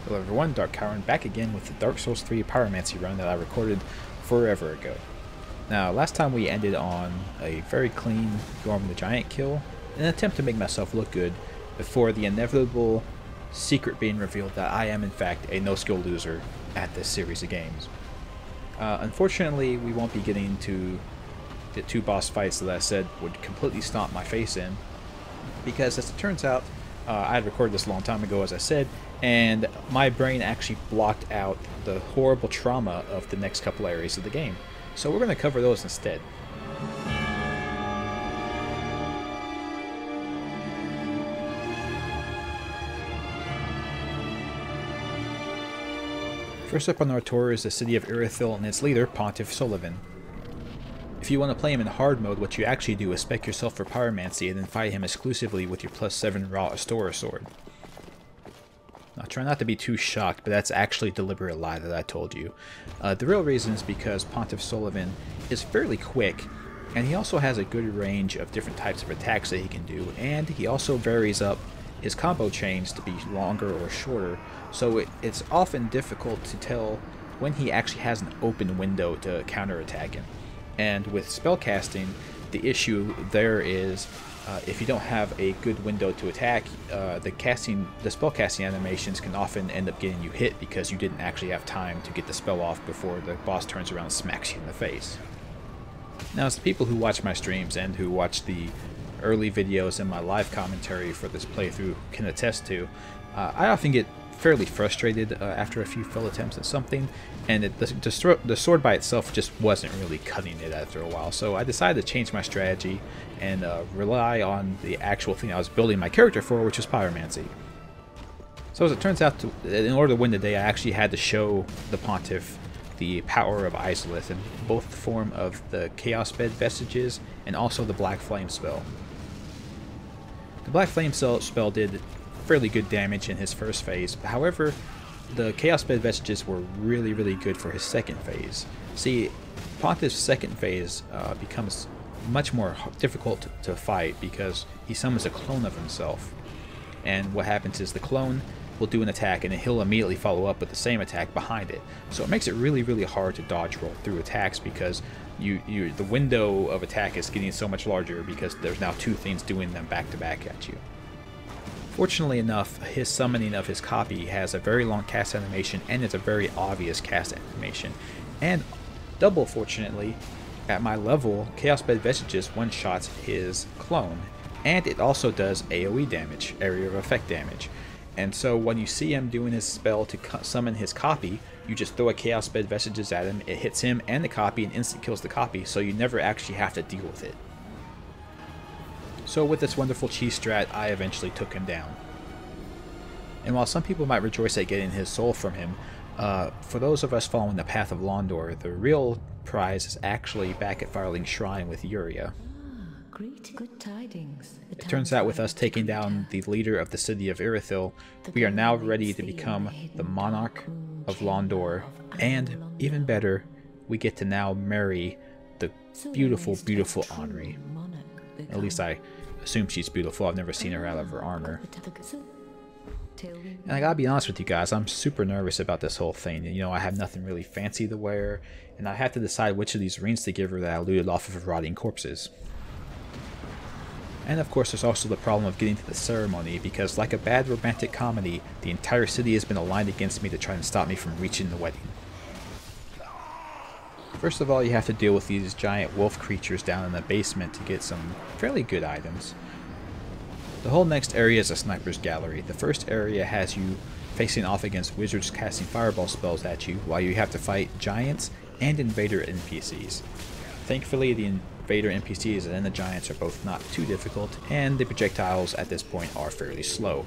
Hello everyone, Dark Coward back again with the Dark Souls 3 Pyromancy run that I recorded forever ago. Now, last time we ended on a very clean Gorm the Giant kill, in an attempt to make myself look good before the inevitable secret being revealed that I am in fact a no-skill loser at this series of games. Unfortunately, we won't be getting to the two boss fights that I said would completely stomp my face in, because as it turns out, I had recorded this a long time ago, as I said, and my brain actually blocked out the horrible trauma of the next couple areas of the game. So we're going to cover those instead. First up on our tour is the city of Irithyll and its leader, Pontiff Sullivan. If you want to play him in hard mode, what you actually do is spec yourself for Pyromancy and then fight him exclusively with your +7 raw Astora sword. Now, try not to be too shocked, but that's actually a deliberate lie that I told you. The real reason is because Pontiff Sullivan is fairly quick, and he also has a good range of different types of attacks that he can do, and he also varies up his combo chains to be longer or shorter, so it's often difficult to tell when he actually has an open window to counterattack him. And with spellcasting, the issue there is if you don't have a good window to attack, the spellcasting animations can often end up getting you hit because you didn't actually have time to get the spell off before the boss turns around and smacks you in the face. Now, as the people who watch my streams and who watch the early videos and my live commentary for this playthrough can attest to, I often get fairly frustrated after a few failed attempts at something, and the sword by itself just wasn't really cutting it after a while. So I decided to change my strategy and rely on the actual thing I was building my character for, which was Pyromancy. So as it turns out, in order to win the day, I actually had to show the Pontiff the power of Izalith in both the form of the Chaos Bed Vestiges and also the Black Flame spell. The Black Flame spell did fairly good damage in his first phase. However, the Chaos Bed Vestiges were really good for his second phase. See, Pontiff's second phase becomes much more difficult to fight because he summons a clone of himself. And what happens is the clone will do an attack and then he'll immediately follow up with the same attack behind it. So it makes it really hard to dodge roll through attacks because the window of attack is getting so much larger because there's now two things doing them back to back at you. Fortunately enough, his summoning of his copy has a very long cast animation and it's a very obvious cast animation. And double fortunately, at my level, Chaos Bed Vestiges one-shots his clone. And it also does AoE damage, area of effect damage. And so when you see him doing his spell to summon his copy, you just throw a Chaos Bed Vestiges at him, it hits him and the copy and instant kills the copy, so you never actually have to deal with it. So with this wonderful cheese strat, I eventually took him down. And while some people might rejoice at getting his soul from him, for those of us following the path of Londo, the real prize is actually back at Fireling's Shrine with Yuria. Good tidings. It turns out with us taking down the leader of the city of Irithyll, we are now ready to become the monarch of Londo, and even better, we get to now marry the beautiful Anri. At least I assume she's beautiful. I've never seen her out of her armor. And I gotta be honest with you guys, I'm super nervous about this whole thing. You know, I have nothing really fancy to wear, and I have to decide which of these rings to give her that I looted off of rotting corpses. And of course there's also the problem of getting to the ceremony, because like a bad romantic comedy, the entire city has been aligned against me to try and stop me from reaching the wedding. First of all, you have to deal with these giant wolf creatures down in the basement to get some fairly good items. The whole next area is a sniper's gallery. The first area has you facing off against wizards casting fireball spells at you, while you have to fight giants and invader NPCs. Thankfully, the invader NPCs and the giants are both not too difficult, and the projectiles at this point are fairly slow.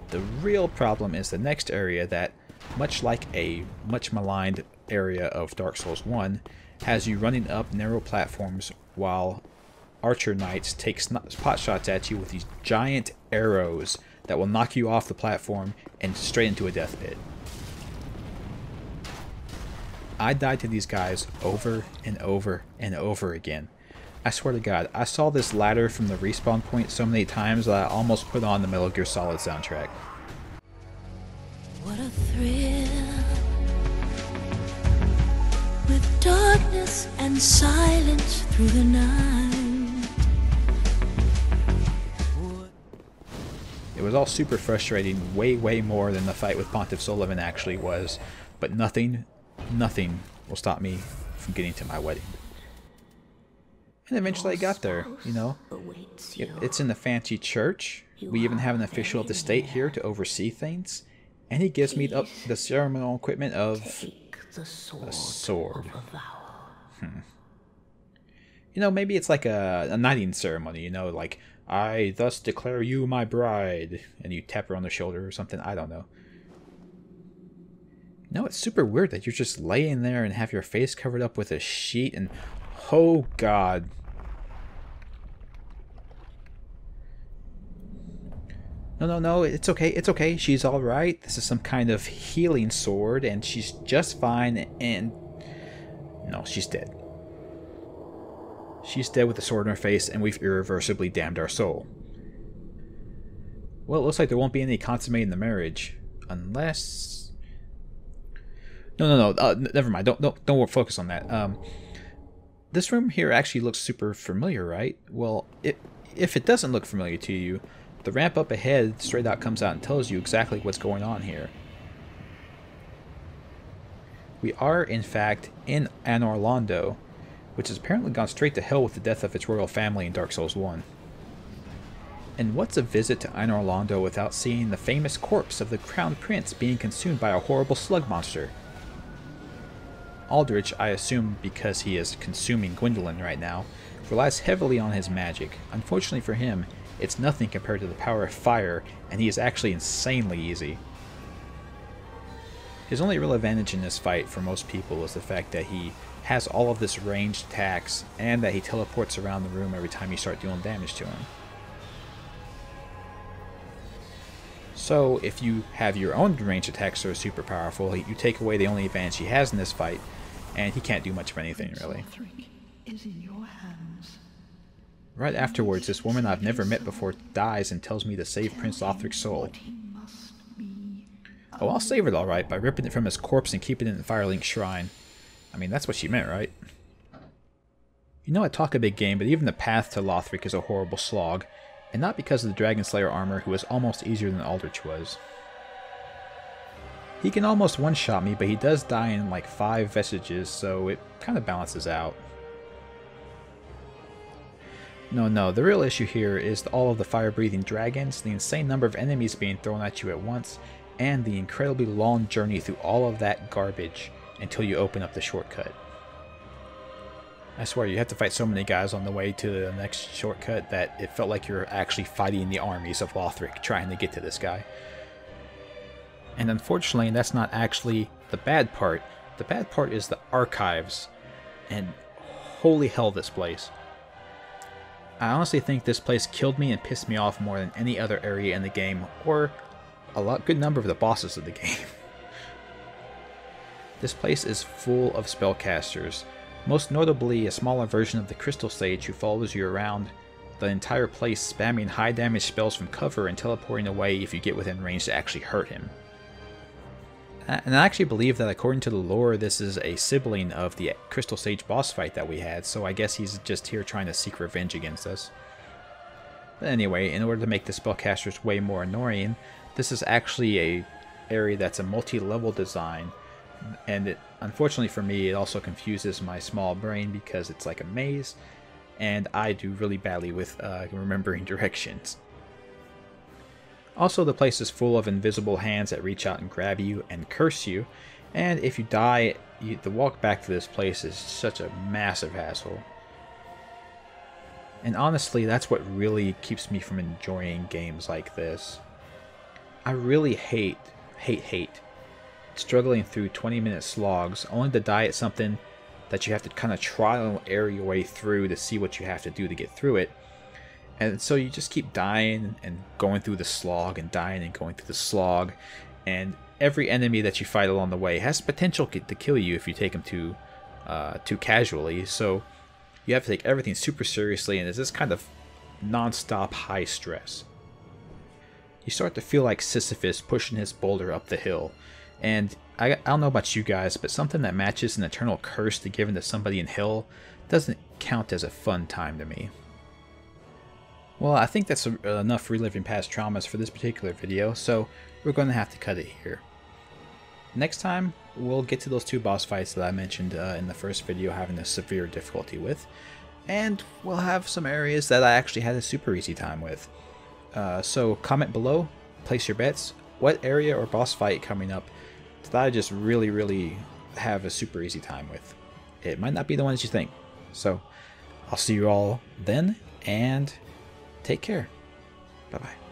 The real problem is the next area that, much like a much maligned area of Dark Souls 1, has you running up narrow platforms while archer knights take pot shots at you with these giant arrows that will knock you off the platform and straight into a death pit. I died to these guys over and over again. I swear to God, I saw this ladder from the respawn point so many times that I almost put on the Metal Gear Solid soundtrack. and silence through the night. It was all super frustrating, way more than the fight with Pontiff Sullivan actually was, but nothing will stop me from getting to my wedding. And eventually I got there, you know. It's in the fancy church. We even have an official of the state here to oversee things. And he gives me the ceremonial equipment of a sword. You know, maybe it's like a knighting ceremony, you know, like, I thus declare you my bride. And you tap her on the shoulder or something, I don't know. No, it's super weird that you're just laying there and have your face covered up with a sheet and... Oh, God. No, it's okay, it's okay. She's alright. This is some kind of healing sword, and she's just fine, and... No, she's dead. She's dead with the sword in her face, and we've irreversibly damned our soul. Well, it looks like there won't be any consummating the marriage. Unless... No, never mind. Don't focus on that. This room here actually looks super familiar, right? Well, if it doesn't look familiar to you, the ramp up ahead straight out comes out and tells you exactly what's going on here. We are, in fact, in Anor Londo, which has apparently gone straight to hell with the death of its royal family in Dark Souls 1. And what's a visit to Anor Londo without seeing the famous corpse of the Crown Prince being consumed by a horrible slug monster? Aldrich, I assume because he is consuming Gwendolyn right now, relies heavily on his magic. Unfortunately for him, it's nothing compared to the power of fire, and he is actually insanely easy. His only real advantage in this fight for most people is the fact that he has all of this ranged attacks, and that he teleports around the room every time you start dealing damage to him. So, if you have your own ranged attacks that are super powerful, you take away the only advantage he has in this fight, and he can't do much of anything, really. Is in your hands. Right afterwards, this woman I've never met before dies and tells me to save Prince Lothric's soul. Oh, I'll save it alright by ripping it from his corpse and keeping it in Firelink's shrine. I mean, that's what she meant, right? You know I talk a big game, but even the path to Lothric is a horrible slog, and not because of the Dragon Slayer armor, who is almost easier than Aldrich was. He can almost one-shot me, but he does die in like 5 vestiges, so it kind of balances out. No, the real issue here is all of the fire-breathing dragons, the insane number of enemies being thrown at you at once, and the incredibly long journey through all of that garbage until you open up the shortcut. I swear, you have to fight so many guys on the way to the next shortcut that it felt like you're actually fighting the armies of Lothric trying to get to this guy. And unfortunately, that's not actually the bad part. The bad part is the archives. And holy hell, this place. I honestly think this place killed me and pissed me off more than any other area in the game, or a good number of the bosses of the game. This place is full of spellcasters, most notably a smaller version of the Crystal Sage who follows you around the entire place, spamming high damage spells from cover and teleporting away if you get within range to actually hurt him. And I actually believe that according to the lore, this is a sibling of the Crystal Sage boss fight that we had, so I guess he's just here trying to seek revenge against us. But anyway, in order to make the spellcasters way more annoying, this is actually a area that's a multi-level design, and unfortunately for me, it also confuses my small brain because it's like a maze, and I do really badly with remembering directions. Also, the place is full of invisible hands that reach out and grab you and curse you, and if you die, the walk back to this place is such a massive hassle. And honestly, that's what really keeps me from enjoying games like this. I really hate struggling through 20-minute slogs only to die at something that you have to kind of trial and error your way through to see what you have to do to get through it. And so you just keep dying and going through the slog and dying and going through the slog, and every enemy that you fight along the way has potential to kill you if you take them too casually, so you have to take everything super seriously, and it's this kind of non-stop high stress. You start to feel like Sisyphus pushing his boulder up the hill, and I don't know about you guys, but something that matches an eternal curse to given to somebody in hell doesn't count as a fun time to me. Well, I think that's enough reliving past traumas for this particular video, so we're going to have to cut it here. Next time, we'll get to those 2 boss fights that I mentioned in the first video having a severe difficulty with, and we'll have some areas that I actually had a super easy time with. So comment below, place your bets, what area or boss fight coming up that I just really have a super easy time with. It might not be the one that you think. So I'll see you all then, and take care. Bye-bye.